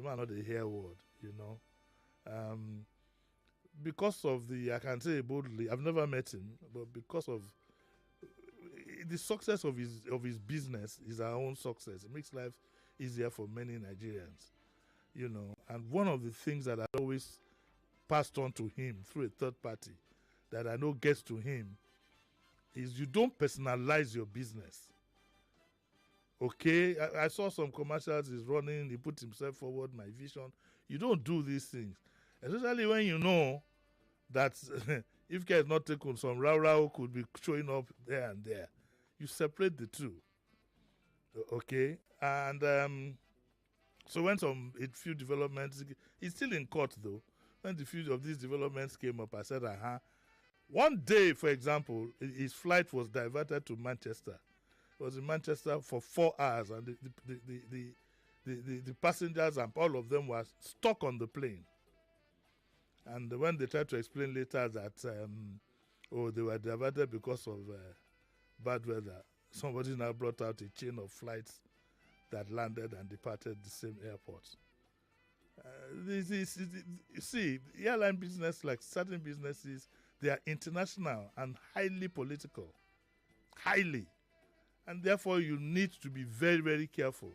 the man not a hear word, you know. Because of I can say boldly, I've never met him, but because of the success of his business is our own success. It makes life easier for many Nigerians, you know. And one of the things that I always passed on to him through a third party that I know gets to him is you don't personalize your business. Okay, I saw some commercials he's running, he put himself forward, my vision. You don't do these things, especially when you know that if care is not taken, some rao could be showing up there and there. You separate the two, okay? And so when a few developments, he's still in court though. When the few of these developments came up, I said, One day, for example, his flight was diverted to Manchester. He was in Manchester for 4 hours, and the passengers and all of them were stuck on the plane. And when they tried to explain later that, they were diverted because of bad weather, somebody now brought out a chain of flights that landed and departed the same airport. You see, the airline business, like certain businesses, they are international and highly political. Highly. And therefore, you need to be very, very careful.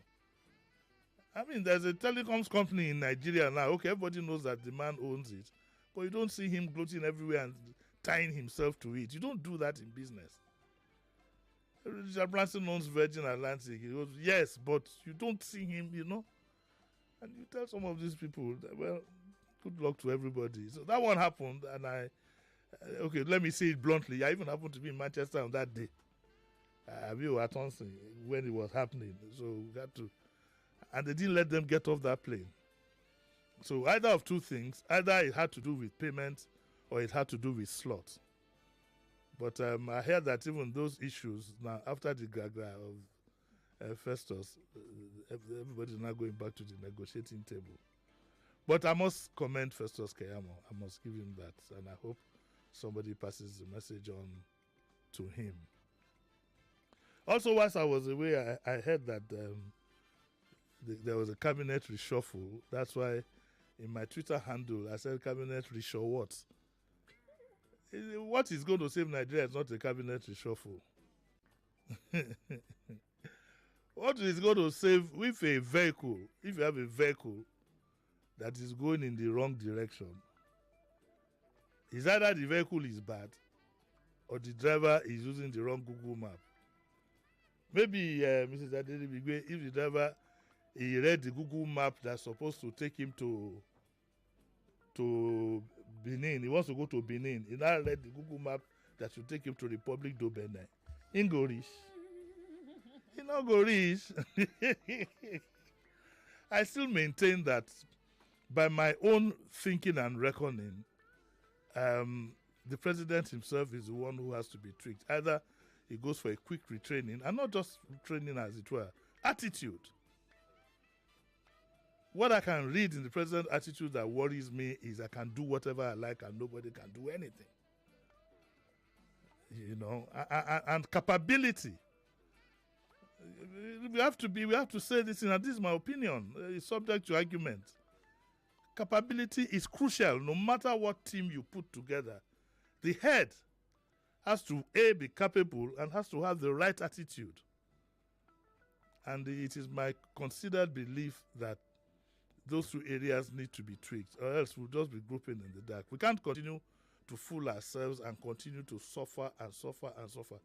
I mean, there's a telecoms company in Nigeria now. Okay, everybody knows that the man owns it. But you don't see him gloating everywhere and tying himself to it. You don't do that in business. Richard Branson owns Virgin Atlantic. He goes, yes, but you don't see him, you know. And you tell some of these people, well, good luck to everybody. So that one happened, and okay, let me say it bluntly. I even happened to be in Manchester on that day. We were at Thompson when it was happening. So we had to, and they didn't let them get off that plane. So either of two things, either it had to do with payment or it had to do with slots. But I heard that even those issues, now after the gaga of Festus, everybody's now going back to the negotiating table. But I must commend Festus Keyamo. I must give him that. And I hope somebody passes the message on to him. Also, whilst I was away, I heard that there was a cabinet reshuffle. That's why in my Twitter handle, I said cabinet reshuffle what? What is going to save Nigeria is not a cabinet reshuffle. What is going to save with a vehicle, if you have a vehicle that is going in the wrong direction, is either the vehicle is bad or the driver is using the wrong Google map. Maybe, Mrs. Adelibigwe, if the driver, he read the Google map that's supposed to take him to Benin, he wants to go to Benin, he now read the Google map that should take him to Republic do Benin. In Gorish. He not Gorish. I still maintain that by my own thinking and reckoning, the president himself is the one who has to be tricked. Either he goes for a quick retraining, and not just training as it were, attitude. What I can read in the president's attitude that worries me is I can do whatever I like and nobody can do anything. You know, and capability. We have to say this, and this is my opinion. It's subject to argument. Capability is crucial no matter what team you put together. The head has to be capable and has to have the right attitude. And it is my considered belief that those two areas need to be tweaked, or else we'll just be groping in the dark. We can't continue to fool ourselves and continue to suffer and suffer and suffer.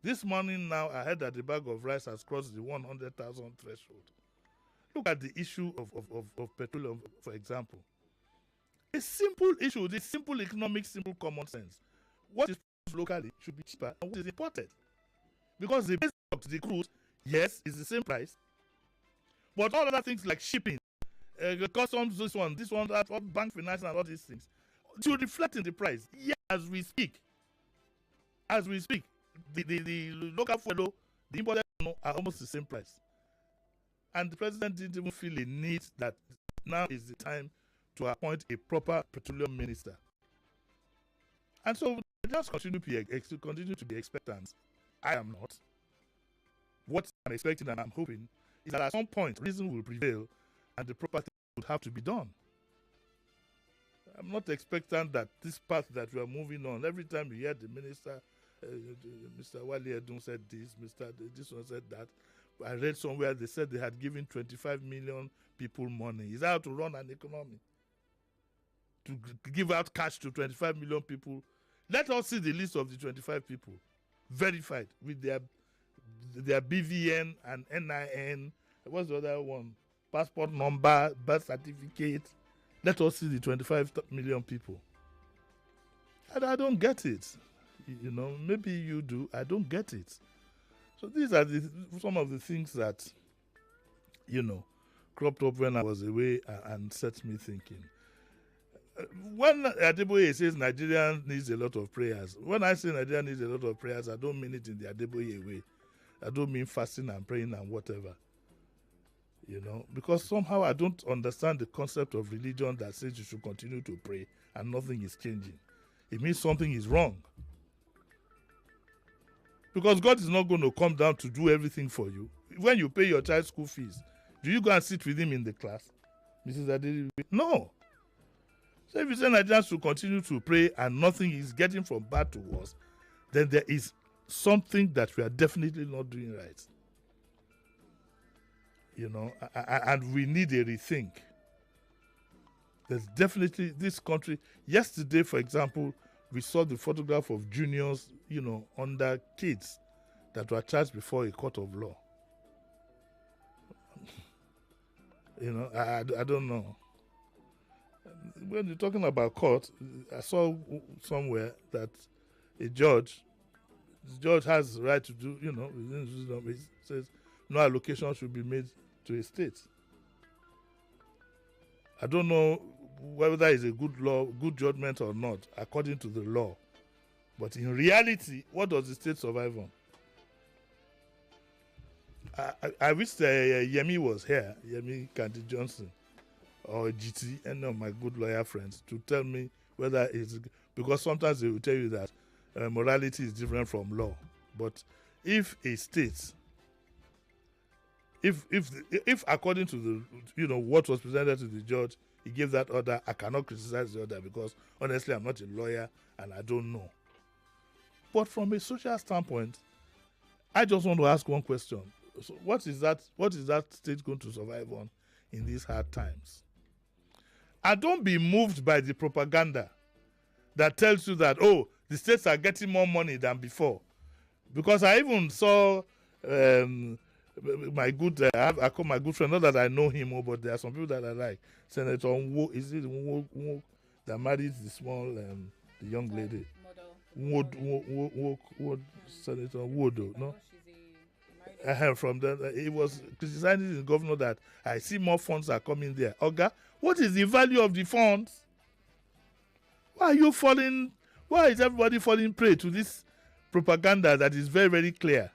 This morning now, I heard that the bag of rice has crossed the 100,000 threshold. Look at the issue of petroleum, for example. A simple issue, the simple economics, simple common sense. What is locally should be cheaper than what is imported. Because the base of the crude, yes, is the same price. But all other things like shipping, customs, this one, that, all bank finance and all these things, to reflect in the price. Yeah, as we speak, the local fuel, the imported are almost the same price. And the president didn't even feel a need that now is the time to appoint a proper petroleum minister. And so just continue to be expectant. I am not. What I'm expecting and I'm hoping is that at some point reason will prevail and the proper thing would have to be done. I'm not expectant that this path that we are moving on, every time you hear the minister, Mr. Wale Edun said this, this one said that. I read somewhere they said they had given 25 million people money. Is that how to run an economy? To give out cash to 25 million people? Let us see the list of the 25 people verified with their BVN and NIN. What's the other one? Passport number, birth certificate. Let us see the 25 million people. And I don't get it. You know, maybe you do. I don't get it. So these are some of the things that, you know, cropped up when I was away and set me thinking. When Adeboye says Nigeria needs a lot of prayers, when I say Nigeria needs a lot of prayers, I don't mean it in the Adeboye way. I don't mean fasting and praying and whatever. You know, because somehow I don't understand the concept of religion that says you should continue to pray and nothing is changing. It means something is wrong. Because God is not going to come down to do everything for you. When you pay your child's school fees, do you go and sit with him in the class? Mrs. Adede? No. So if you say Nigerians should continue to pray and nothing is getting from bad to worse, then there is something that we are definitely not doing right. You know, and we need a rethink. There's definitely this country. Yesterday, for example, we saw the photograph of juniors, you know, under kids that were charged before a court of law. You know, I don't know. When you're talking about court, I saw somewhere that the judge has the right to do, you know, it says no allocation should be made to a state. I don't know whether it's a good law, good judgment or not, according to the law. But in reality, what does the state survive on? I wish Yemi was here, Yemi Kanti Johnson, or GT, any of my good lawyer friends, to tell me whether it's... Because sometimes they will tell you that morality is different from law. But if a state... If according to the, you know, what was presented to the judge, he gave that order, I cannot criticize the order because honestly I'm not a lawyer and I don't know. But from a social standpoint, I just want to ask one question. So what is that state going to survive on in these hard times? And don't be moved by the propaganda that tells you that, oh, the states are getting more money than before. Because I even saw my good, I call my good friend, not that I know him, but there are some people that I like. Senator Nwo, is it Nwo that married the small, the young lady? Senator Wodo, no? From that, he was criticizing the governor that I see more funds are coming there. Oga, what is the value of the funds? Why is everybody falling prey to this propaganda that is very, very clear?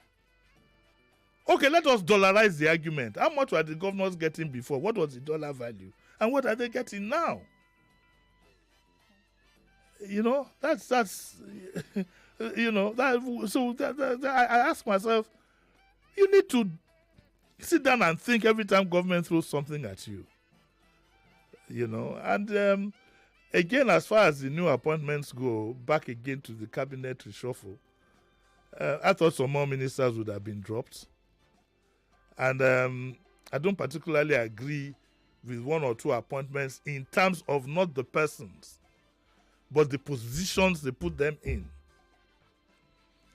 Okay, let us dollarize the argument. How much were the governors getting before? What was the dollar value? And what are they getting now? You know, that's you know, I ask myself, you need to sit down and think every time government throws something at you. You know, and again, as far as the new appointments go, back again to the cabinet reshuffle, I thought some more ministers would have been dropped. And I don't particularly agree with one or two appointments in terms of not the persons, but the positions they put them in.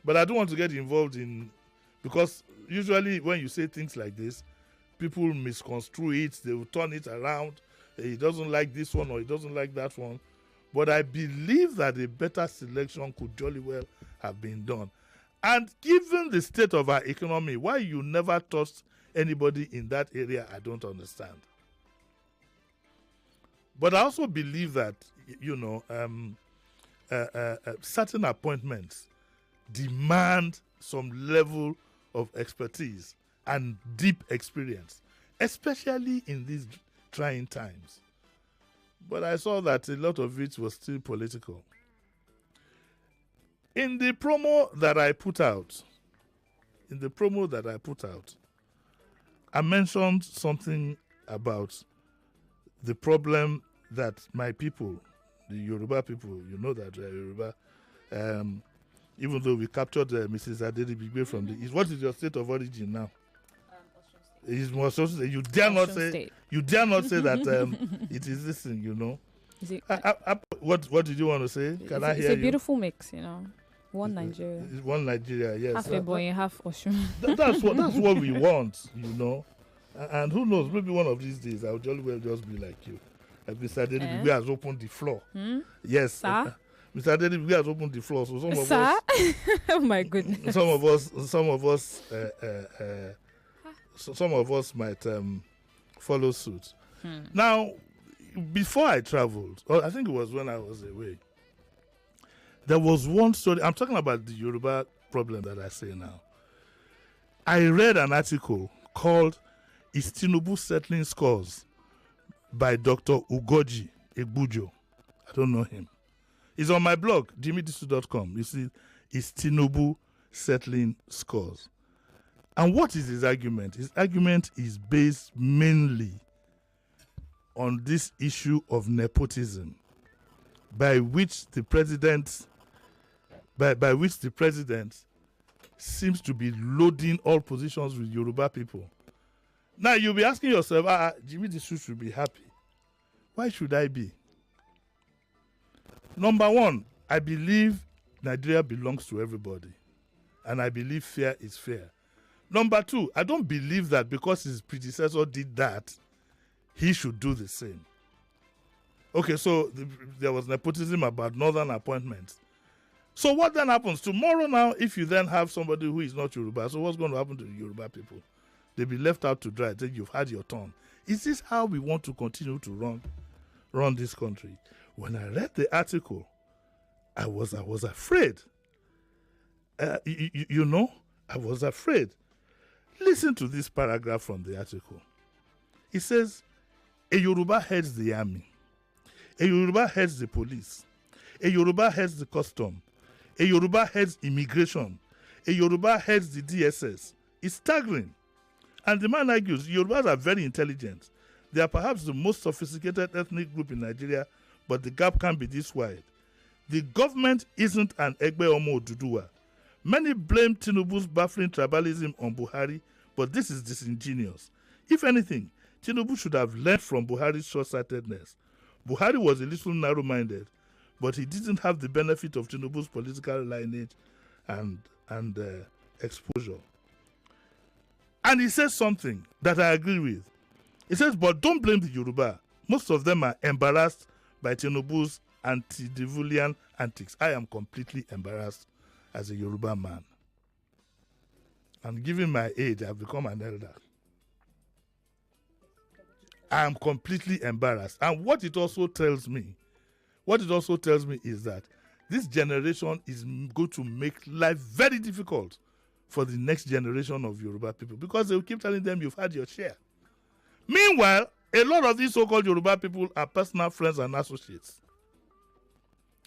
But I don't want to get involved in, because usually when you say things like this, people misconstrue it, they will turn it around. He doesn't like this one or he doesn't like that one. But I believe that a better selection could jolly well have been done. And given the state of our economy, why you never touched anybody in that area, I don't understand. But I also believe that, you know, certain appointments demand some level of expertise and deep experience, especially in these trying times. But I saw that a lot of it was still political. In the promo that I put out, I mentioned something about the problem that my people, the Yoruba people, you know that Yoruba, even though we captured Mrs. Adedibigbe from the East. What is your state of origin now? It's more so you dare not say State. you dare not say that it is this thing, you know. Is it, what did you want to say? Can I hear you? It's a beautiful mix, you know. One Nigeria. It's one Nigeria, yes. Half a boy, half Oshun. That's what we want, you know. And who knows? Maybe one of these days I'll jolly well just be like you. Mr. Adedibigbe has opened the floor. Yes, Sir? Mr. Adedibigbe has opened the floor. So some of Sir? us, Oh my goodness. some of us might follow suit. Now, before I traveled, or I think it was when I was away, there was one story. I'm talking about the Yoruba problem that I say now. I read an article called "Is Tinubu Settling Scores" by Dr. Ugoji Egbujo. I don't know him. It's on my blog, jimidisu.com. You see, "Is Tinubu Settling Scores?" And what is his argument? His argument is based mainly on this issue of nepotism, by which the president seems to be loading all positions with Yoruba people. Now you'll be asking yourself, Jimi Disu should be happy. Why should I be? Number one, I believe Nigeria belongs to everybody, and I believe fair is fair. Number two, I don't believe that because his predecessor did that, he should do the same. Okay, so there was nepotism about northern appointments. So what then happens? Tomorrow now, if you then have somebody who is not Yoruba, so what's going to happen to the Yoruba people? They'll be left out to dry. Then you've had your turn. Is this how we want to continue to run this country? When I read the article, I was afraid. You know, I was afraid. Listen to this paragraph from the article. It says, a Yoruba heads the army. A Yoruba heads the police. A Yoruba heads the custom. A Yoruba heads immigration. A Yoruba heads the DSS. It's staggering. And the man argues, Yorubas are very intelligent. They are perhaps the most sophisticated ethnic group in Nigeria, but the gap can't be this wide. The government isn't an Egbe Omo Oduduwa. Many blame Tinubu's baffling tribalism on Buhari, but this is disingenuous. If anything, Tinubu should have learned from Buhari's short-sightedness. Buhari was a little narrow-minded, but he didn't have the benefit of Tinubu's political lineage and exposure. And he says something that I agree with. He says, but don't blame the Yoruba. Most of them are embarrassed by Tinubu's antediluvian antics. I am completely embarrassed as a Yoruba man. And given my age, I've become an elder. I am completely embarrassed. And what it also tells me is that this generation is going to make life very difficult for the next generation of Yoruba people, because they will keep telling them you've had your share. Meanwhile, a lot of these so-called Yoruba people are personal friends and associates.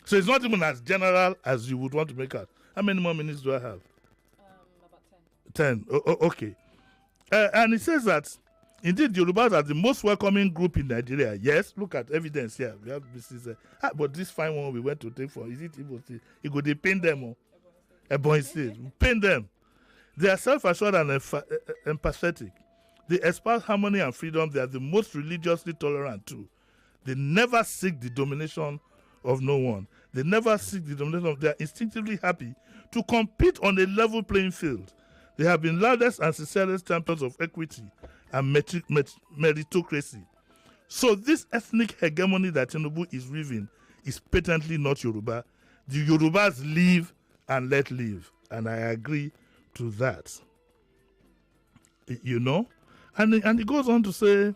So it's not even as general as you would want to make out. How many more minutes do I have? About 10. 10. Okay. And it says that, indeed, Yorubas are the most welcoming group in Nigeria. Yes, look at evidence here. We have this but this fine one we went to take for, is it Igbo State? They paint them. Ebonyi State. Paint them. They are self-assured and empathetic. They espouse harmony and freedom. They are the most religiously tolerant too. They never seek the domination of no one. They never seek the domination of. They are instinctively happy to compete on a level playing field. They have been loudest and sincerest champions of equity and meritocracy. So this ethnic hegemony that Tinubu is weaving is patently not Yoruba. The Yorubas live and let live. And I agree to that. You know? And he goes on to say,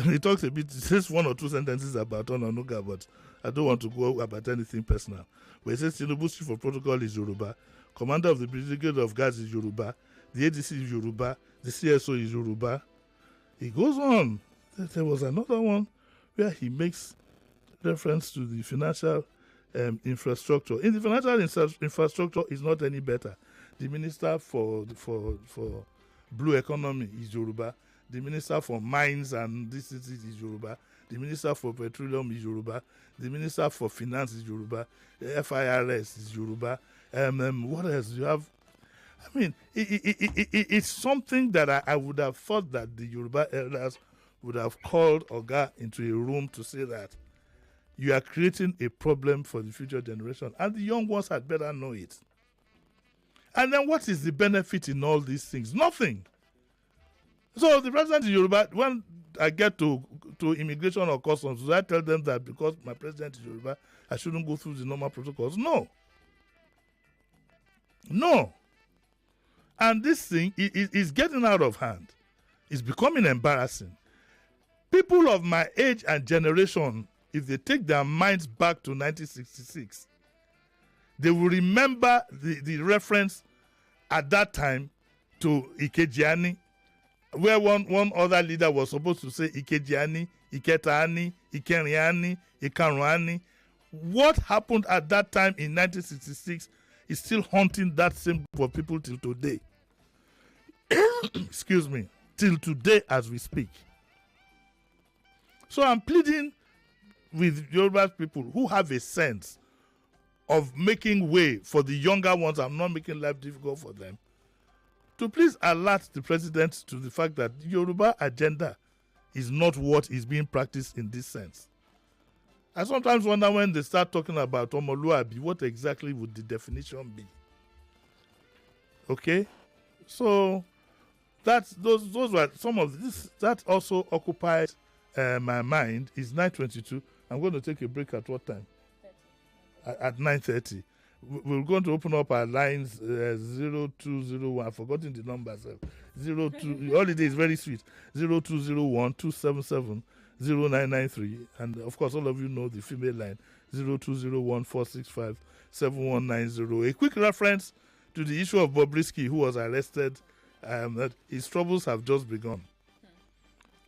he talks a bit, he says one or two sentences about Onanuga, but I don't want to go about anything personal. But he says Tinubu's chief of protocol is Yoruba, commander of the brigade of guards is Yoruba, the ADC is Yoruba, the CSO is Yoruba. He goes on. There was another one where he makes reference to the financial infrastructure. In the financial infrastructure is not any better. The minister for blue economy is Yoruba. The minister for mines and this is Yoruba. the Minister for Petroleum is Yoruba, the Minister for Finance is Yoruba, the FIRS is Yoruba. What else? You have, I mean, it's something that I would have thought that the Yoruba elders would have called Oga into a room to say that you are creating a problem for the future generation, and the young ones had better know it. And then what is the benefit in all these things? Nothing. So the president in Yoruba, when I get to immigration or customs, do I tell them that because my president is Yoruba, I shouldn't go through the normal protocols? No. No. And this thing is getting out of hand. It's becoming embarrassing. People of my age and generation, if they take their minds back to 1966, they will remember the reference at that time to Ikejiani, where one other leader was supposed to say Ikejiani, Iketaani, Ikeriani, Ikaruani. What happened at that time in 1966 is still haunting that same group of people till today. Excuse me. Till today as we speak. So I'm pleading with Yoruba people who have a sense of making way for the younger ones and not making life difficult for them, to please alert the president to the fact that the Yoruba agenda is not what is being practiced in this sense. I sometimes wonder when they start talking about Omoluabi, what exactly would the definition be? Okay? So those were some of this that also occupied my mind. Is 9:22. I'm going to take a break at what time? At 9:30. We're going to open up our lines 0201. I've forgotten the numbers. 02. Holiday is very sweet. 0201 277 0993. And of course, all of you know the female line 0201 465 7190. A quick reference to the issue of Bobrisky, who was arrested, that his troubles have just begun.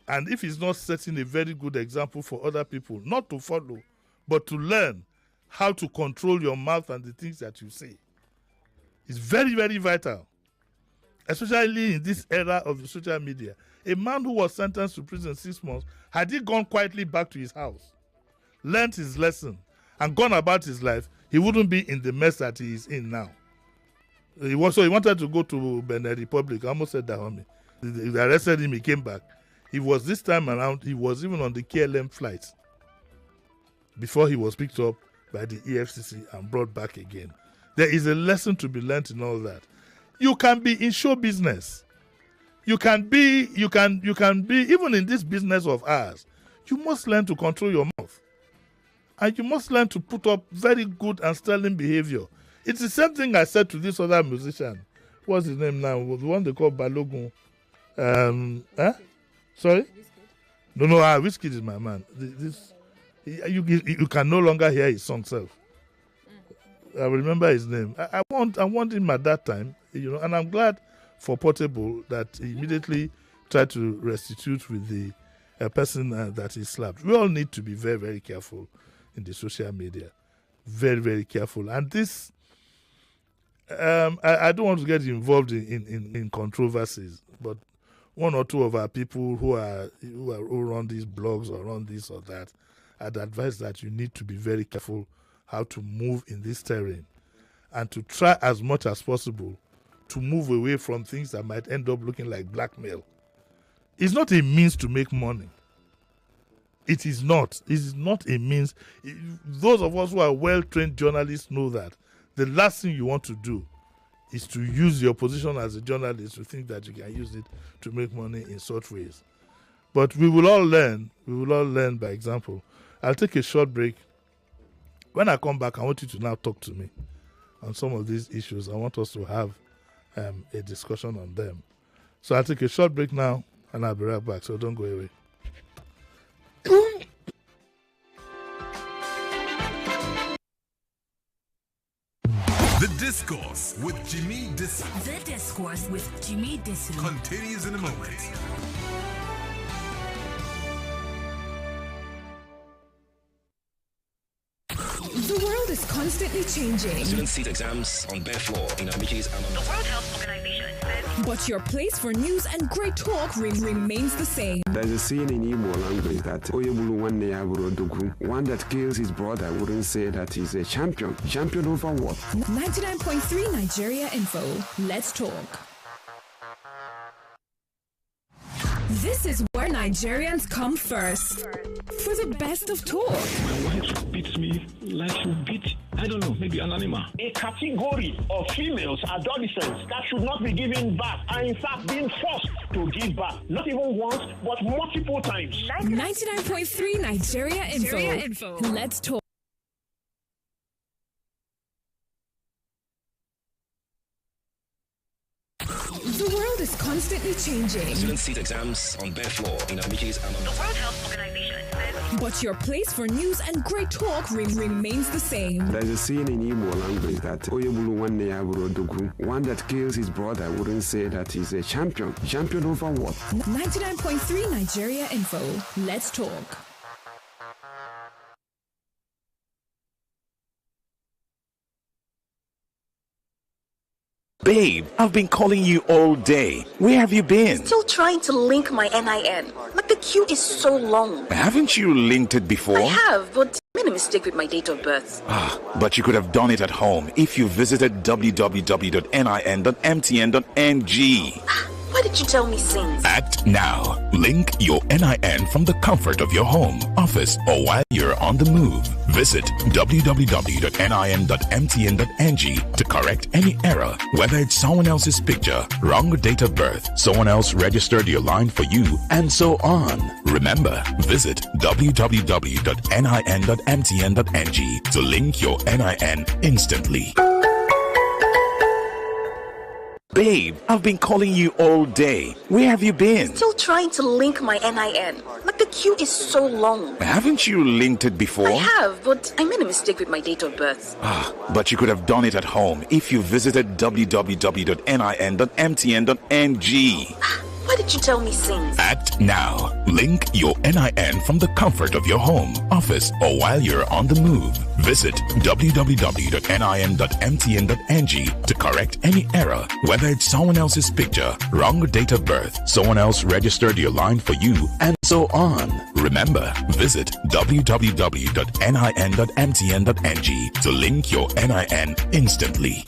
And if he's not setting a very good example for other people, not to follow, but to learn how to control your mouth and the things that you say, it's very, very vital. Especially in this era of the social media. A man who was sentenced to prison 6 months, had he gone quietly back to his house, learned his lesson, and gone about his life, he wouldn't be in the mess that he is in now. He wanted to go to Benin Republic. I almost said that on me. They arrested him, he came back. He was this time around, he was even on the KLM flight before he was picked up by the EFCC and brought back again. There is a lesson to be learned in all that. You can be in show business. You can be, even in this business of ours, you must learn to control your mouth. And you must learn to put up very good and sterling behavior. It's the same thing I said to this other musician. What's his name now? The one they call Balogun. Sorry? No, Wizkid is my man. You can no longer hear his song self. I remember his name. I want him at that time, and I'm glad for Portable that he immediately tried to restitute with the person that he slapped. We all need to be very, very careful in the social media. Very, very careful. And this, I don't want to get involved in controversies, but one or two of our people who run these blogs or run this or that, I'd advise that you need to be very careful how to move in this terrain and to try as much as possible to move away from things that might end up looking like blackmail. It's not a means to make money. It is not. It is not a means. Those of us who are well-trained journalists know that the last thing you want to do is to use your position as a journalist to think that you can use it to make money in such ways. But we will all learn. We will all learn by example. I'll take a short break. When I come back, I want you to now talk to me on some of these issues. I want us to have a discussion on them. So I'll take a short break now, and I'll be right back. So don't go away. The Discourse with Jimi Disu. The Discourse with Jimi Disu continues in a moment. The world is constantly changing. Students sit exams on bare floor in Amiki's alma mater. The World Health Organization says. But your place for news and great talk remains the same. There's a saying in Igbo language that one that kills his brother wouldn't say that he's a champion. Champion over what? 99.3 Nigeria Info. Let's talk. This is where Nigerians come first for the best of talk. My wife beats me like you beat, I don't know, maybe an animal. A category of females, adolescents, that should not be given birth are in fact being forced to give birth. Not even once, but multiple times. 99.3 Nigeria Info. Let's talk. The world is constantly changing. Students sit exams on bare floor in Amiki's alma mater. The World Health Organization says. But your place for news and great talk remains the same. There's a saying in Igbo language that one that kills his brother wouldn't say that he's a champion. Champion over what? 99.3 Nigeria Info. Let's talk. Babe, I've been calling you all day. Where have you been? Still trying to link my NIN. Like the queue is so long. Haven't you linked it before? I have, but I made a mistake with my date of birth. But you could have done it at home if you visited www.nin.mtn.ng. Why did you tell me since? Act now. Link your NIN from the comfort of your home, office, or while you're on the move. Visit www.nin.mtn.ng to correct any error, whether it's someone else's picture, wrong date of birth, someone else registered your line for you, and so on. Remember, visit www.nin.mtn.ng to link your NIN instantly. Babe, I've been calling you all day. Where have you been? Still trying to link my NIN. Like the queue is so long. Haven't you linked it before? I have, but I made a mistake with my date of birth. But you could have done it at home if you visited www.nin.mtn.ng. Why did you tell me since? Act now. Link your NIN from the comfort of your home, office, or while you're on the move. Visit www.nin.mtn.ng to correct any error, whether it's someone else's picture, wrong date of birth, someone else registered your line for you, and so on. Remember, visit www.nin.mtn.ng to link your NIN instantly.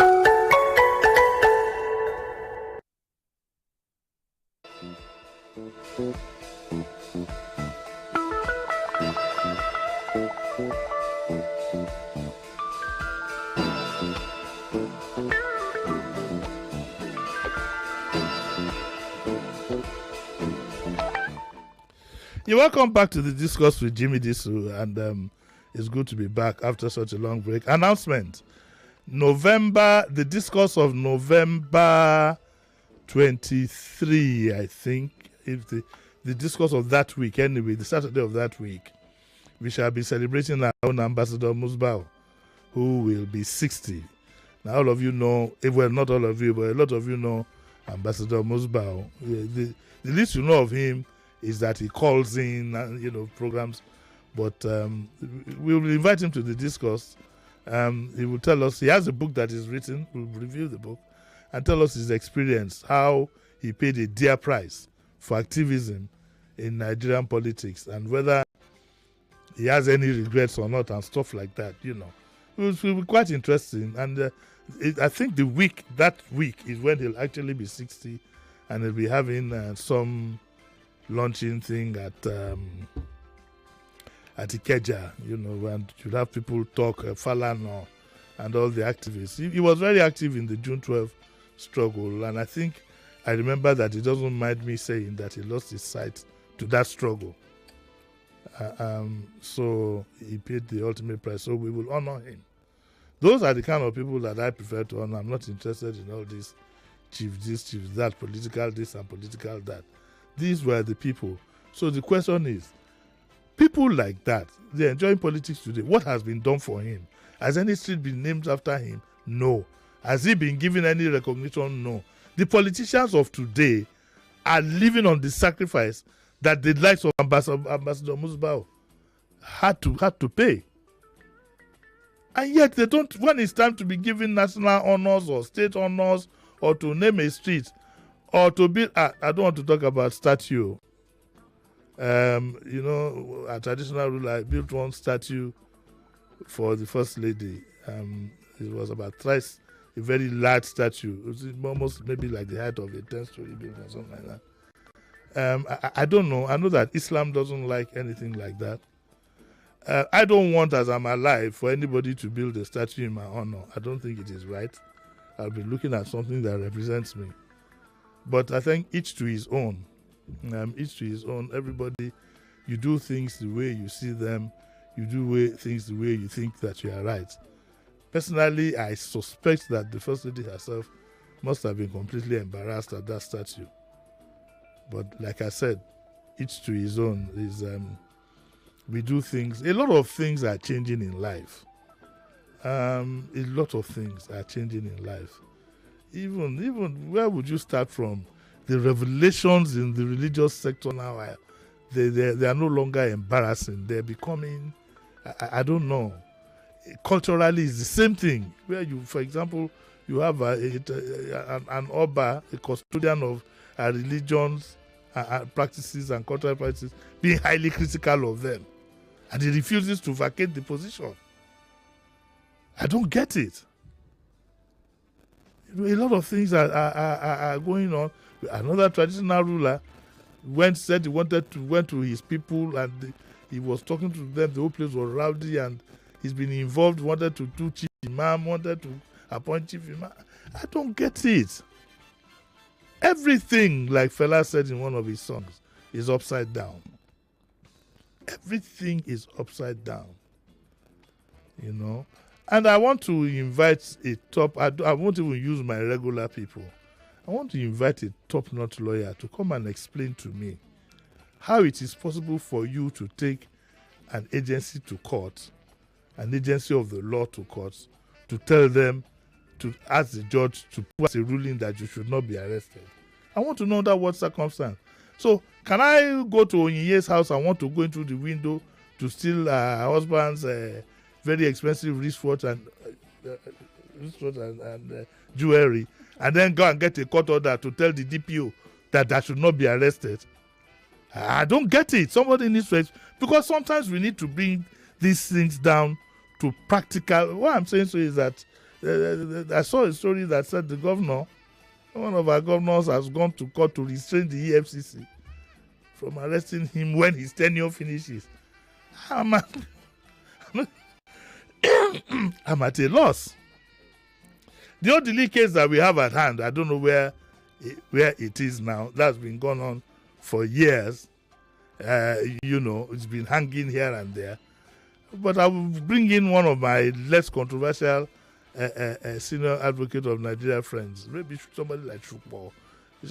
You're welcome back to the Discourse with Jimi Disu, and it's good to be back after such a long break. Announcement: the Discourse of November 23, I think, if the Discourse of that week, anyway, the Saturday of that week, we shall be celebrating our own Ambassador Musbao, who will be 60. Now, all of you know, well, not all of you, but a lot of you know Ambassador Musbao. The least you know of him is that he calls in, programs. But we will invite him to the Discourse. He will tell us, he has a book that is written, we'll review the book, and tell us his experience, how he paid a dear price for activism in Nigerian politics, and whether he has any regrets or not, and stuff like that, It will be quite interesting. And I think that week is when he'll actually be 60, and he'll be having some launching thing at Ikeja, and you'll have people talk, Falano and all the activists. He was very active in the June 12 struggle, and I remember that he doesn't mind me saying that he lost his sight to that struggle. So he paid the ultimate price, so we will honor him. Those are the kind of people that I prefer to honor. I'm not interested in all this chief this, chief that, political this and political that. These were the people. So the question is, people like that, they're enjoying politics today. What has been done for him? Has any street been named after him? No. Has he been given any recognition? No. The politicians of today are living on the sacrifice that the likes of Ambassador Musbao had to pay. And yet they don't, when it's time to be given national honors or state honors or to name a street or to build, I don't want to talk about statue. You know, a traditional ruler built one statue for the First Lady. It was about thrice a very large statue. It was almost maybe like the height of a 10-story building or something like that. I don't know. I know that Islam doesn't like anything like that. I don't want, as I'm alive, for anybody to build a statue in my honor. I don't think it is right. I'll be looking at something that represents me. But I think each to his own. Each to his own. Everybody, you do things the way you see them. You do things the way you think that you are right. Personally, I suspect that the First Lady herself must have been completely embarrassed at that statue. But like I said, each to his own. We do things. A lot of things are changing in life. A lot of things are changing in life. Even where would you start from? The revelations in the religious sector now, they are no longer embarrassing. They're becoming, I don't know. Culturally, it's the same thing. Where you, for example, you have an Oba, a custodian of religions, practices and cultural practices, being highly critical of them. And he refuses to vacate the position. I don't get it. A lot of things are going on. Another traditional ruler said he went to his people and he was talking to them. The whole place was rowdy and he's been involved, wanted to do chief imam, wanted to appoint chief imam. I don't get it. Everything, like Fela said in one of his songs, is upside down. Everything is upside down. You know? And I want to invite I won't even use my regular people. I want to invite a top-notch lawyer to come and explain to me how it is possible for you to take an agency to court, an agency of the law to court, to tell them, to ask the judge to pass a ruling that you should not be arrested. I want to know under what circumstance. So, can I go to Onyinye's house? I want to go into the window to steal her husband's very expensive wristwatch and jewelry, and then go and get a court order to tell the DPO that I should not be arrested. I don't get it. Somebody needs to, because sometimes we need to bring these things down to practical. What I'm saying so is that I saw a story that said the governor, one of our governors, has gone to court to restrain the EFCC from arresting him when his tenure finishes. I'm at a loss. The Odili case that we have at hand, I don't know where it is now. That's been going on for years. It's been hanging here and there. But I will bring in one of my less controversial senior advocate of Nigeria friends, maybe somebody like Shukbo,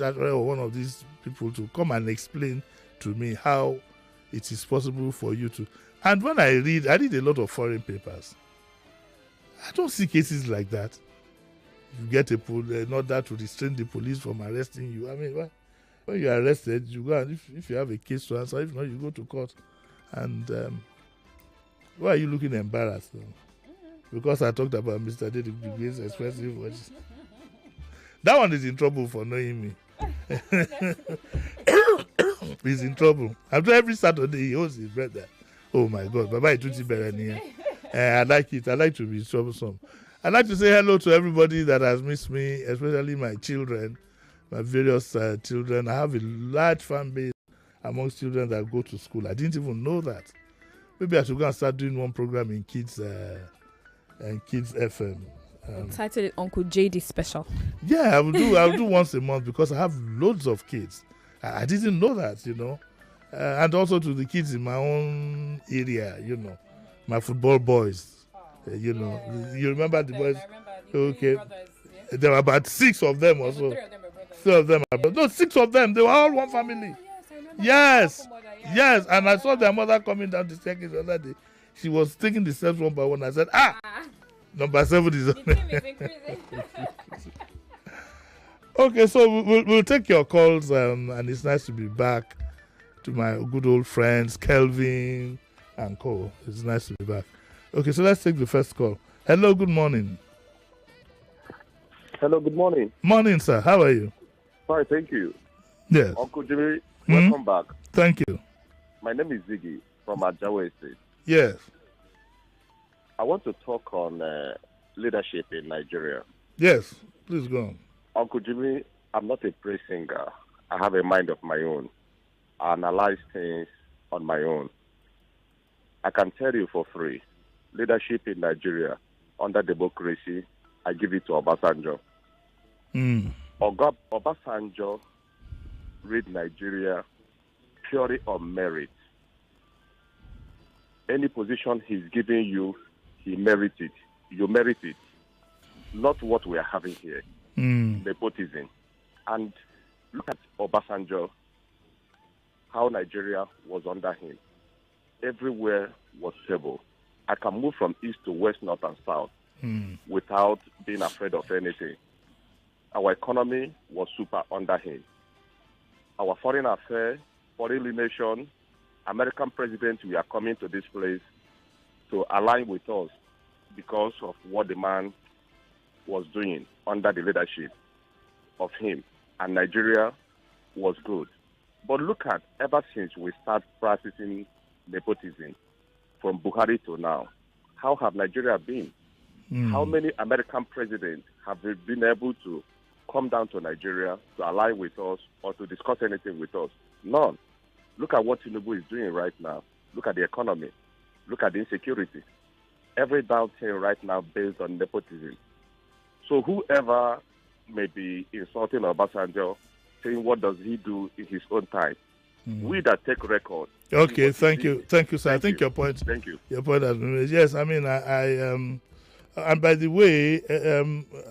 or one of these people, to come and explain to me how it is possible for you to. And when I read a lot of foreign papers. I don't see cases like that. You get an order to restrain the police from arresting you. I mean, when you are arrested, you go and if you have a case to answer, if not, you go to court. And why are you looking embarrassed? Though? Because I talked about Mr. David's expensive watches. That one is in trouble for knowing me. He's in trouble. After every Saturday, he holds his breath there. Oh my God, Baba Ituti Berenier. I like it. I like to be troublesome. I'd like to say hello to everybody that has missed me, especially my children, my various children. I have a large fan base amongst children that go to school. I didn't even know that. Maybe I should go and start doing one program in Kids FM. Titled it Uncle JD Special. Yeah, I'll do once a month because I have loads of kids. I didn't know that, and also to the kids in my own area, my football boys. You remember the boys? Okay. Brothers, yeah? There were about 6 of them or so. 3 of them are brothers. No, 6 of them. They were all one family. Yes. Yes. And I saw their mother coming down the staircase the other day. She was taking the steps one by one. I said, number 7 is on. Okay, so we'll take your calls, and it's nice to be back to my good old friends, Kelvin and Co. It's nice to be back. Okay, so let's take the first call. Hello, good morning. Hello, good morning. Morning, sir. How are you? Fine, thank you. Yes. Uncle Jimmy, welcome back. Thank you. My name is Ziggy from Ajawa Estate. Yes. I want to talk on leadership in Nigeria. Yes, please go on. Uncle Jimmy, I'm not a praise singer. I have a mind of my own. I analyze things on my own. I can tell you for free, leadership in Nigeria under democracy, I give it to Obasanjo. Obasanjo read Nigeria purely on merit. Any position he's giving you, he merits it. You merit it. Not what we are having here. Nepotism. And look at Obasanjo, how Nigeria was under him. Everywhere was stable. I can move from east to west, north and south without being afraid of anything. Our economy was super under him. Our foreign affairs, foreign relations, American presidents, we are coming to this place to align with us because of what the man was doing under the leadership of him. And Nigeria was good. But look at, ever since we start practicing nepotism, from Buhari to now, how have Nigeria been? How many American presidents have been able to come down to Nigeria to align with us or to discuss anything with us? None. Look at what Tinubu is doing right now. Look at the economy. Look at the insecurity. Every down thing right now based on nepotism. So whoever may be insulting Obasanjo, saying what does he do in his own time, we that take record. Okay, thank you, sir. I think your point. Thank you. Your point has been raised. Yes, I mean, I and by the way,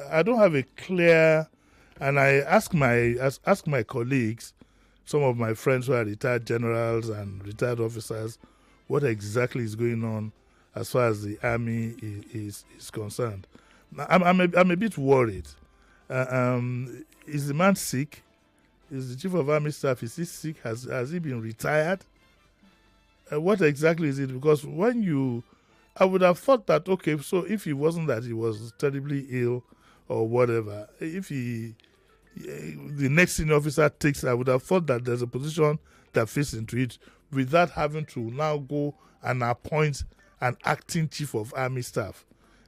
I don't have a clear, and I ask my colleagues, some of my friends who are retired generals and retired officers, what exactly is going on as far as the army is concerned. I'm a bit worried. Is the man sick? Is the chief of army staff, is he sick? Has he been retired? What exactly is it? Because I would have thought that, okay, so if he wasn't that he was terribly ill or whatever, if the next senior officer takes, I would have thought that there's a position that fits into it without having to now go and appoint an acting chief of army staff.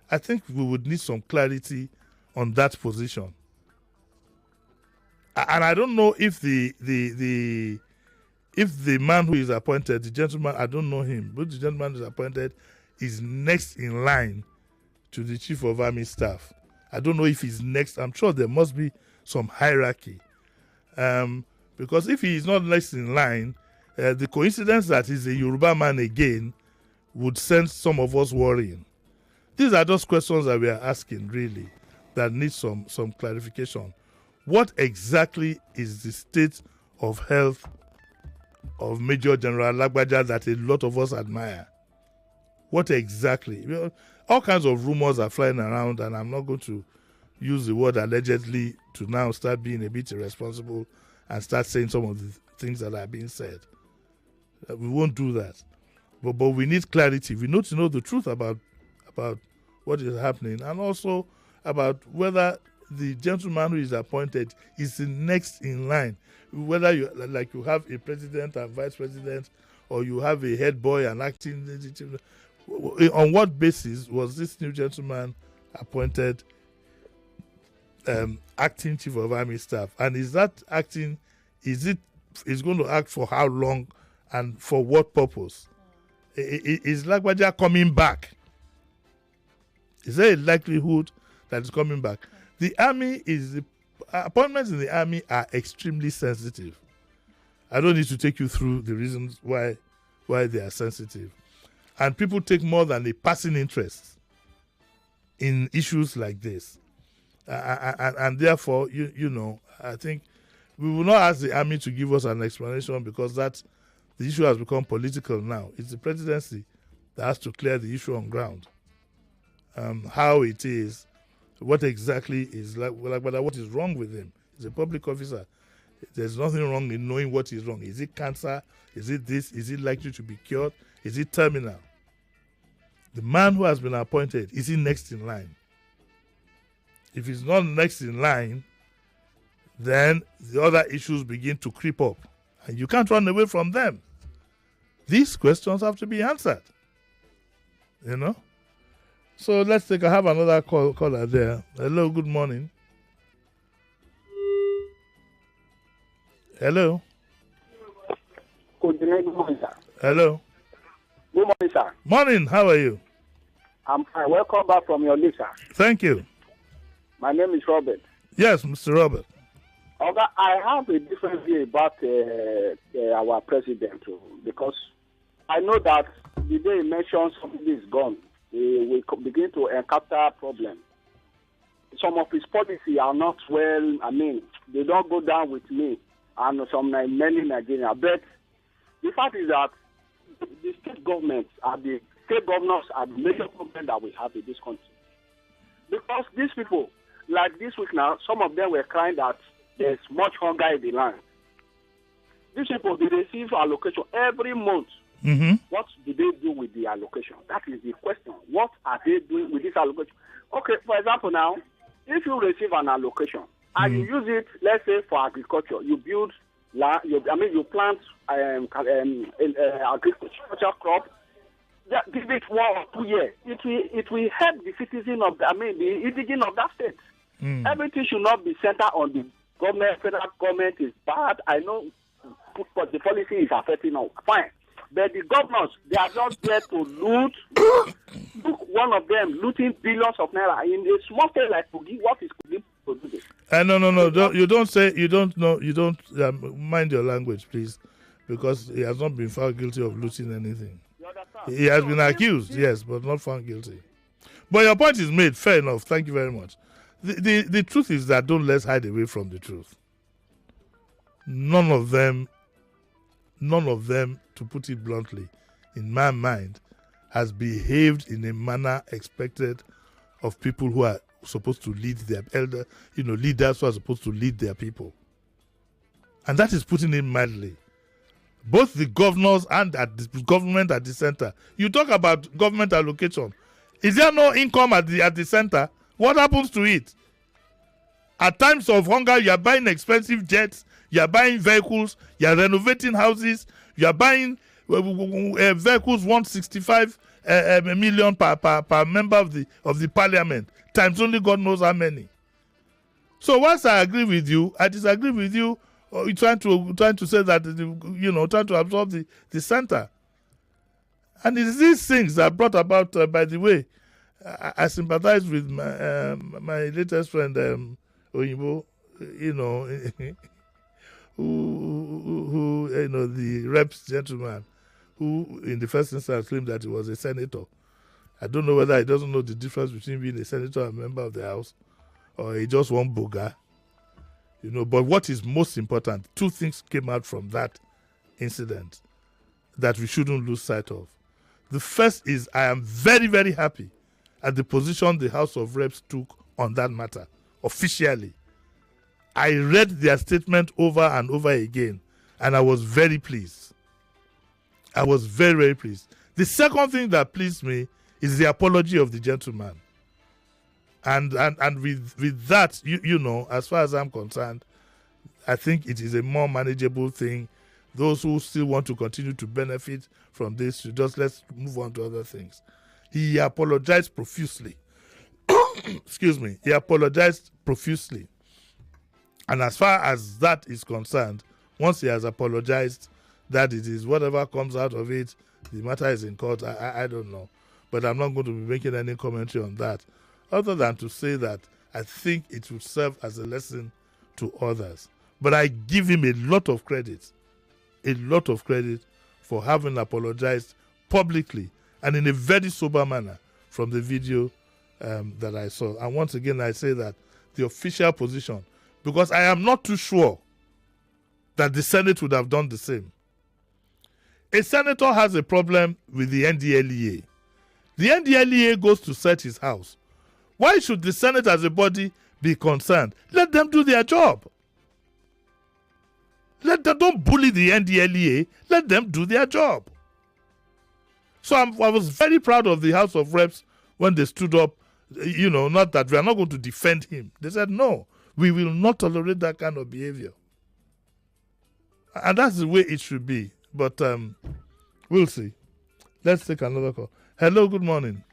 I think we would need some clarity on that position. And I don't know if the man who is appointed, the gentleman, I don't know him, but the gentleman who is appointed is next in line to the chief of army staff. I don't know if he's next. I'm sure there must be some hierarchy. Because if he is not next in line, the coincidence that he's a Yoruba man again would send some of us worrying. These are just questions that we are asking, really, that need some clarification. What exactly is the state of health of Major General Lagbaja that a lot of us admire? What exactly? All kinds of rumors are flying around, and I'm not going to use the word allegedly to now start being a bit irresponsible and start saying some of the things that are being said. We won't do that. But we need clarity. We need to know the truth about what is happening, and also about whether the gentleman who is appointed is the next in line. Whether you have a president and vice president, or you have a head boy and acting. On what basis was this new gentleman appointed acting chief of army staff? And is that acting? Is going to act for how long and for what purpose? Is Lagbaja coming back? Is there a likelihood that it's coming back? The army appointments in the army are extremely sensitive. I don't need to take you through the reasons why they are sensitive. And people take more than a passing interest in issues like this. And therefore, I think we will not ask the army to give us an explanation, because the issue has become political now. It's the presidency that has to clear the issue on ground. How it is, what exactly is what is wrong with him? He's a public officer. There's nothing wrong in knowing what is wrong. Is it cancer? Is it this? Is it likely to be cured? Is it terminal? The man who has been appointed, is he next in line? If he's not next in line, then the other issues begin to creep up. And you can't run away from them. These questions have to be answered. You know? So let's I have another caller there. Hello, good morning. Hello. Good morning, sir. Hello. Good morning, sir. Morning, how are you? I'm fine. Welcome back from your leave, sir. Thank you. My name is Robert. Yes, Mr. Robert. Okay, I have a different view about our president too, because I know that the day he mentions something is gone, we begin to encounter problems. Some of his policies are not well, they don't go down with me and many Nigerians. But the fact is that the state governments and the state governors are the major problem that we have in this country. Because these people, like this week now, some of them were crying that there's much hunger in the land. These people, they receive allocation every month. Mm-hmm. What do they do with the allocation? That is the question. What are they doing with this allocation? Okay, for example now, if you receive an allocation and you use it, let's say for agriculture, you build land, you plant agricultural crop, give it 1 or 2 years. It will help the citizen of the indigenous of that state. Everything should not be centered on the government. Federal government is bad. I know, but the policy is affecting us. Fine. But the governors, they are just there to loot. Look, one of them looting billions of naira in a small state like Kogi. What is Kogi to do this? No. You don't say, you don't know, you don't mind your language, please, because he has not been found guilty of looting anything. He has been accused, yes, but not found guilty. But your point is made. Fair enough. Thank you very much. The truth is that don't let's hide away from the truth. None of them, to put it bluntly, in my mind, has behaved in a manner expected of people who are supposed to lead their leaders who are supposed to lead their people. And that is putting it mildly. Both the governors and the government at the center. You talk about government allocation. Is there no income at the center? What happens to it? At times of hunger, you are buying expensive jets, you are buying vehicles, you are renovating houses, you are buying vehicles 165 million per member of the parliament, times only God knows how many. So once I agree with you, I disagree with you. Or you're trying to say that trying to absorb the center, and it's these things that brought about. By the way, I sympathize with my latest friend Oyinbo, who the reps gentleman, who in the first instance claimed that he was a senator. I don't know whether he doesn't know the difference between being a senator and a member of the House, or he just one boga. But what is most important, two things came out from that incident that we shouldn't lose sight of. The first is I am very, very happy at the position the House of Reps took on that matter, officially. I read their statement over and over again, and I was very pleased. I was very, very pleased. The second thing that pleased me is the apology of the gentleman. And with that, as far as I'm concerned, I think it is a more manageable thing. Those who still want to continue to benefit from this, let's move on to other things. He apologized profusely. Excuse me. He apologized profusely. And as far as that is concerned, once he has apologized, that it is whatever comes out of it, the matter is in court. I don't know. But I'm not going to be making any commentary on that, other than to say that I think it will serve as a lesson to others. But I give him a lot of credit for having apologized publicly and in a very sober manner from the video that I saw. And once again, I say that the official position, because I am not too sure that the Senate would have done the same. A senator has a problem with the NDLEA. The NDLEA goes to search his house. Why should the Senate as a body be concerned? Let them do their job. Don't bully the NDLEA. Let them do their job. So I was very proud of the House of Reps when they stood up, not that we are not going to defend him. They said, no, we will not tolerate that kind of behavior. And that's the way it should be. But we'll see. Let's take another call. Hello, good morning.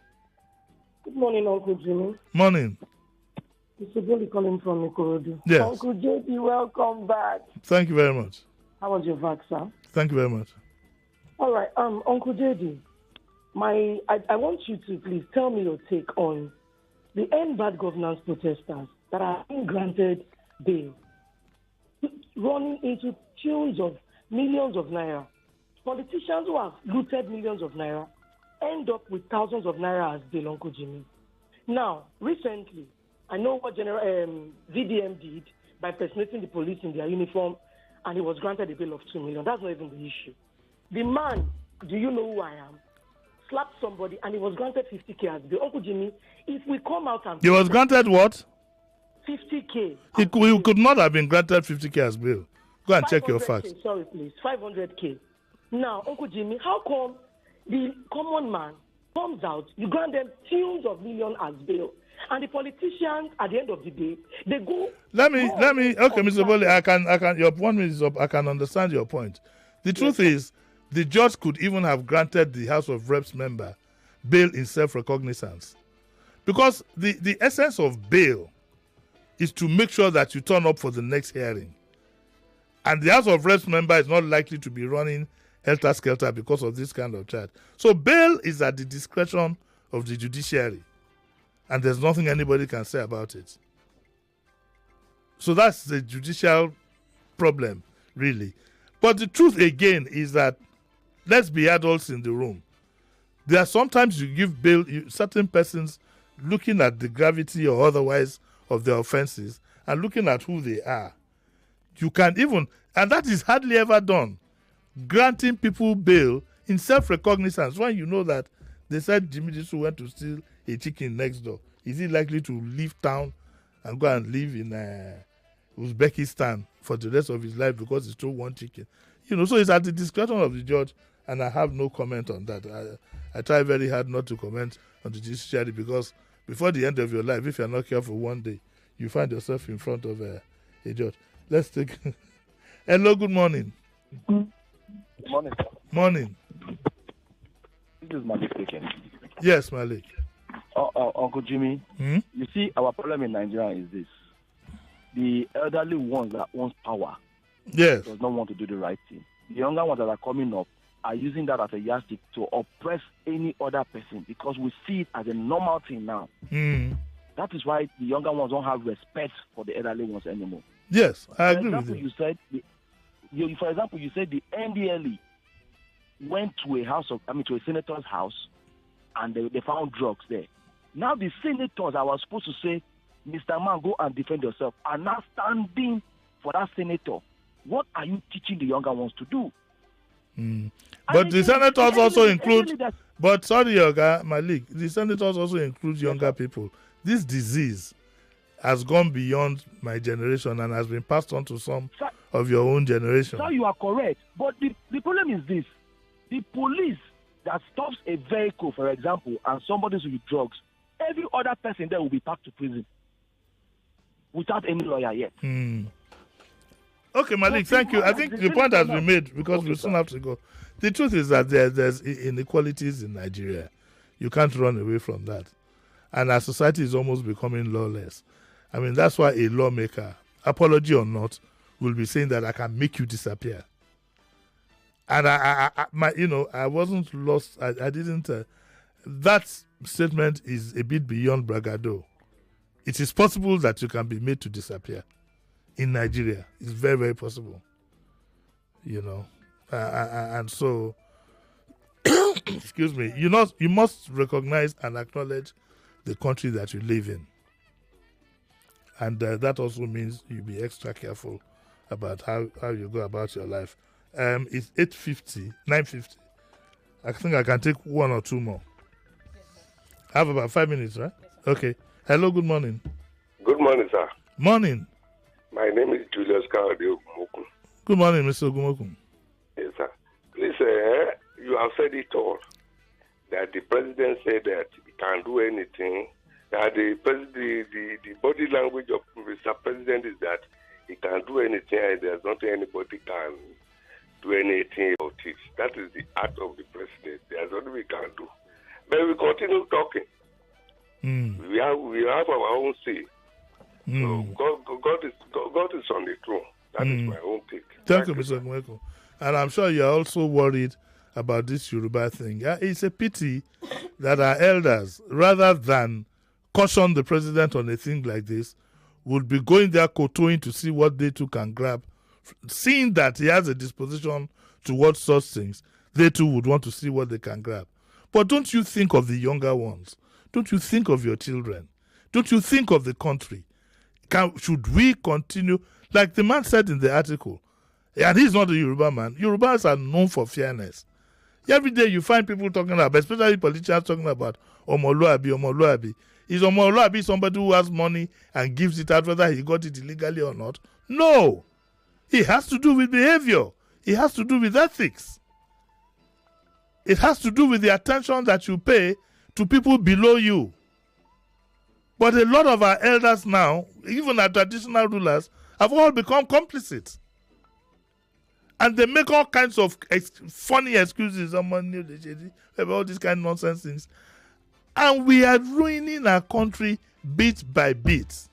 Good morning, Uncle Jimmy. Morning. It's Billy calling from Ikorodu. Yes. Uncle JP, welcome back. Thank you very much. How was your vax, sir? Thank you very much. All right, Uncle JD, I want you to please tell me your take on the End Bad Governance protesters that are being granted bail, running into tunes of millions of naira. Politicians who have looted millions of naira end up with thousands of naira as bail, Uncle Jimmy. Now, recently, I know what VDM did by personating the police in their uniform, and he was granted a bail of 2 million. That's not even the issue. The man, do you know who I am, slapped somebody, and he was granted 50K as bail. Uncle Jimmy, if we come out and... He was granted what? 50K. He could not have been granted 50K as bail. Go and check your facts. Sorry, please. 500K. Now, Uncle Jimmy, how come the common man comes out, you grant them tunes of millions as bail, and the politicians, at the end of the day, they go... Let me. Okay, Mr. Bole, I can. Your 1 minute is up. I can understand your point. The truth is, the judge could even have granted the House of Reps member bail in self-recognizance. Because the essence of bail is to make sure that you turn up for the next hearing. And the House of Reps member is not likely to be running helter-skelter because of this kind of charge. So bail is at the discretion of the judiciary. And there's nothing anybody can say about it. So that's the judicial problem, really. But the truth again is that, let's be adults in the room. There are sometimes you give bail, certain persons looking at the gravity or otherwise of their offenses and looking at who they are. You can even, and that is hardly ever done, granting people bail in self-recognizance when you know that they said Jimi Disu went to steal a chicken next door. Is he likely to leave town and go and live in Uzbekistan for the rest of his life because he stole one chicken? So it's at the discretion of the judge, and I have no comment on that. I try very hard not to comment on the judiciary because before the end of your life, if you're not careful one day, you find yourself in front of a judge. Let's take... Hello, good morning. Good morning, sir. Morning. This is Malik speaking. Yes, Malik. Uncle Jimmy, You see, our problem in Nigeria is this. The elderly ones that want power does not want to do the right thing. The younger ones that are coming up are using that as a yardstick to oppress any other person because we see it as a normal thing now. That is why the younger ones don't have respect for the elderly ones anymore. Yes, I agree with you. For example, you said the NDLE went to a senator's house and they found drugs there. Now the senators that were supposed to say, Mr. Man, go and defend yourself, are now standing for that senator. What are you teaching the younger ones to do? But the senators also include... But sorry, Yoga, Malik, the senators also include younger people. This disease has gone beyond my generation and has been passed on to some of your own generation. So you are correct. But the problem is this. The police that stops a vehicle, for example, and somebody's with drugs, every other person there will be packed to prison without any lawyer yet. Okay, Malik, thank you. I think the point has been made because we soon have to go. The truth is that there's inequalities in Nigeria. You can't run away from that. And our society is almost becoming lawless. I mean, that's why a lawmaker, apology or not, will be saying that I can make you disappear. And I wasn't lost. I didn't. That statement is a bit beyond bragado. It is possible that you can be made to disappear in Nigeria. It's very, very possible. And so, excuse me. You must recognize and acknowledge the country that you live in, and that also means you be extra careful about how you go about your life. It's 8:50, 9:50. I think I can take one or two more. I have about 5 minutes, right? Okay. Hello, good morning. Good morning, sir. Morning. My name is Julius Kawade Ogumokun. Good morning, Mr. Ogumokun. Yes, sir. Please, you have said it all. that the president said that he can't do anything. That the body language of Mr. President is that he can't do anything and there's nothing anybody can do anything about it. That is the act of the president. There's nothing we can do. But we continue talking. We have our own say. So God is on the throne. That is my own take. Thank you, Mr. Mweko. And I'm sure you're also worried about this Yoruba thing. Yeah, it's a pity that our elders, rather than caution the president on a thing like this, would be going there kowtowing to see what they too can grab. Seeing that he has a disposition towards such things, they too would want to see what they can grab. But don't you think of the younger ones? Don't you think of your children? Don't you think of the country? Should we continue? Like the man said in the article, and he's not a Yoruba man, Yorubas are known for fairness. Every day you find people talking about, especially politicians talking about Omoluabi. Is Omoluabi somebody who has money and gives it out whether he got it illegally or not? No. It has to do with behavior. It has to do with ethics. It has to do with the attention that you pay to people below you. But a lot of our elders now, even our traditional rulers, have all become complicit. And they make all kinds of funny excuses about all these kind of nonsense things. And we are ruining our country bit by bit.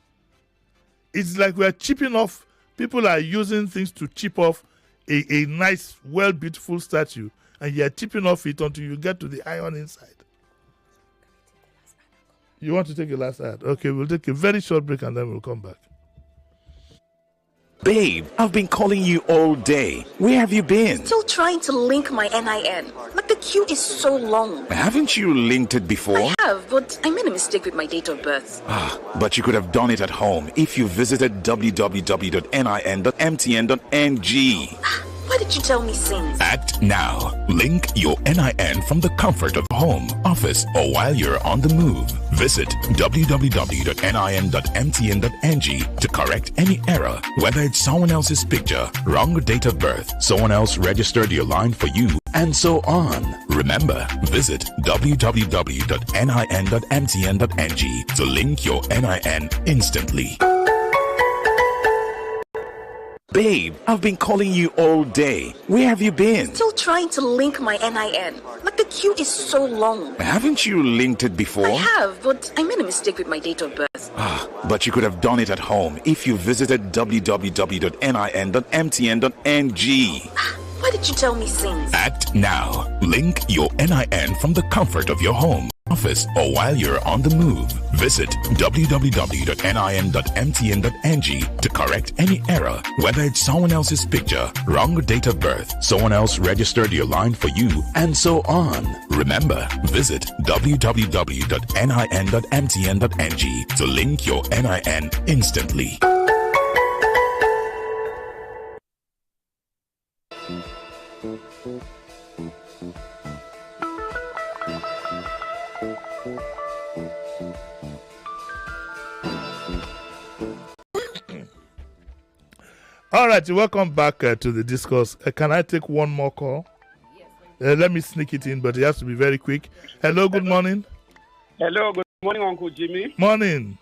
It's like we are chipping off. People are using things to chip off a nice, beautiful statue. And you are chipping off it until you get to the iron inside. You want to take a last ad? Okay, we'll take a very short break and then we'll come back. Babe, I've been calling you all day. Where have you been? Still trying to link my NIN. Like the queue is so long. Haven't you linked it before? I have, but I made a mistake with my date of birth. But you could have done it at home if you visited www.nin.mtn.ng. Why did you tell me since? Act now. Link your NIN from the comfort of home, office, or while you're on the move. Visit www.nin.mtn.ng to correct any error, whether it's someone else's picture, wrong date of birth, someone else registered your line for you, and so on. Remember, visit www.nin.mtn.ng to link your NIN instantly. Babe, I've been calling you all day. Where have you been? Still trying to link my NIN. Like the queue is so long. Haven't you linked it before? I have, but I made a mistake with my date of birth. But you could have done it at home if you visited www.nin.mtn.ng. Why did you tell me since? Act now. Link your NIN from the comfort of your home, office, or while you're on the move. Visit www.nin.mtn.ng to correct any error, whether it's someone else's picture, wrong date of birth, someone else registered your line for you, and so on. Remember, visit www.nin.mtn.ng to link your NIN instantly. All right, welcome back to the discourse. Can I take one more call? Yes. Let me sneak it in, but it has to be very quick. Hello, good morning. Hello, good morning, Uncle Jimmy. Morning.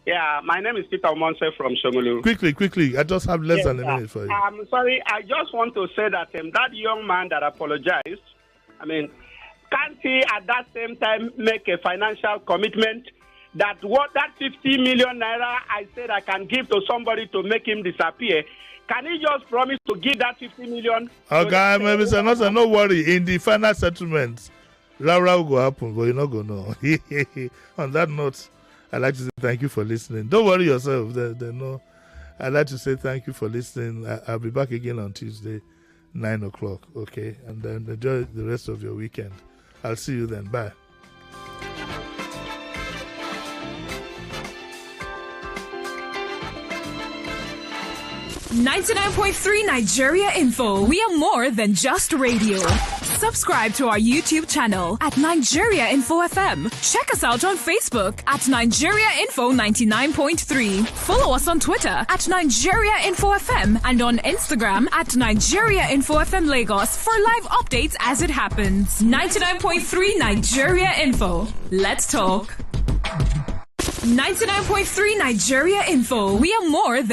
Yeah, my name is Peter Omonse from Shomolu. Quickly. I just have less than a minute for you. I'm sorry, I just want to say that that young man that apologized, can't he at that same time make a financial commitment that what that 50 million naira I said I can give to somebody to make him disappear? Can he just promise to give that 50 million? Okay, Mr. Nosa, no worry. In the final settlement, Laura will go happen, but you're not going to know. On that note, I'd like to say thank you for listening. Don't worry yourself. No. I'd like to say thank you for listening. I'll be back again on Tuesday, 9 o'clock, okay? And then enjoy the rest of your weekend. I'll see you then. Bye. 99.3 Nigeria Info. We are more than just radio. Subscribe to our YouTube channel at Nigeria Info FM. Check us out on Facebook at Nigeria Info 99.3. Follow us on Twitter at Nigeria Info FM and on Instagram at Nigeria Info FM Lagos for live updates as it happens. 99.3 Nigeria Info. Let's talk. 99.3 Nigeria Info. We are more than